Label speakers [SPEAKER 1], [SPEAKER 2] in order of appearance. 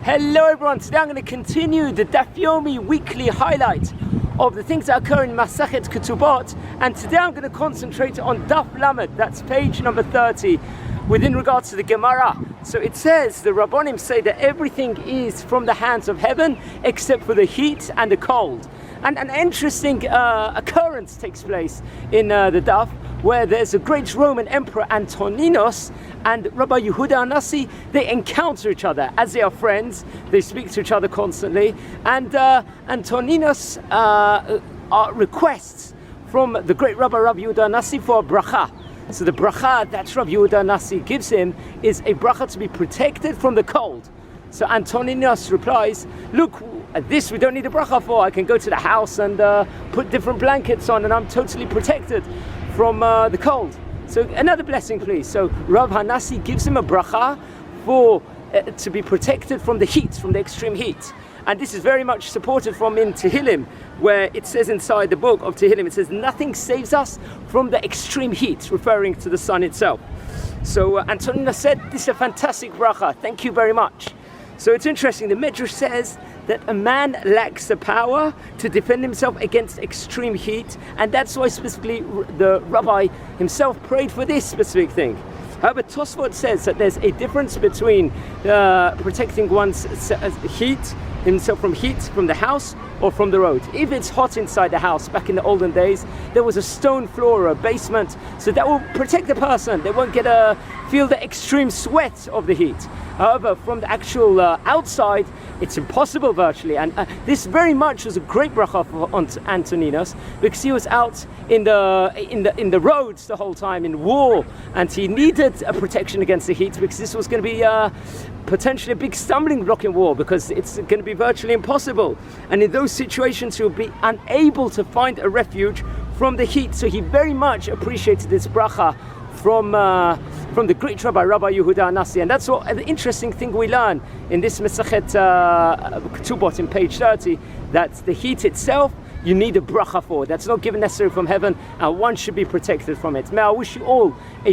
[SPEAKER 1] Hello everyone, today I'm going to continue the Daf Yomi weekly highlight of the things that occur in Masechet Ketubot, and today I'm going to concentrate on Daf Lamed, that's page number 30, within regards to the Gemara. So it says, the Rabbanim say that everything is from the hands of heaven except for the heat and the cold. And an interesting occurrence takes place in the Daf, where there's a great Roman Emperor Antoninus and Rabbi Yehudah Hanassi. They encounter each other as they are friends. They speak to each other constantly, and Antoninus requests from the great Rabbi Yehudah Hanassi for a Beracha. So the Beracha that Rabbi Yehudah Hanassi gives him is a Beracha to be protected from the cold. So Antoninus replies, look, this we don't need a Beracha for. I can go to the house and put different blankets on and I'm totally protected from the cold. So another blessing please. So Rav Hanassi gives him a Beracha for to be protected from the heat, from the extreme heat. And this is very much supported from in Tehillim, where it says inside the book of Tehillim, it says nothing saves us from the extreme heat, referring to the sun itself. So Antoninus said, this is a fantastic Beracha, thank you very much. So it's interesting, the Midrash says that a man lacks the power to defend himself against extreme heat, and that's why specifically the rabbi himself prayed for this specific thing. However, Tosfot says that there's a difference between protecting one's himself from heat from the house or from the road. If it's hot inside the house, back in the olden days, there was a stone floor or a basement, so that will protect the person. They won't feel the extreme sweat of the heat. However, from the actual outside, it's impossible virtually. And this very much was a great bracha for Antoninus, because he was out in the roads the whole time in war, and he needed a protection against the heat, because this was going to be potentially a big stumbling block in war, because it's going to be virtually impossible. And in those situations, he will be unable to find a refuge from the heat. So he very much appreciated this bracha from the great Rabbi Yehudah Hanassi. And that's what the interesting thing we learn in this Masechet Ketubot in page 30, that the heat itself you need a bracha for. That's not given necessarily from heaven, and one should be protected from it. May I wish you all a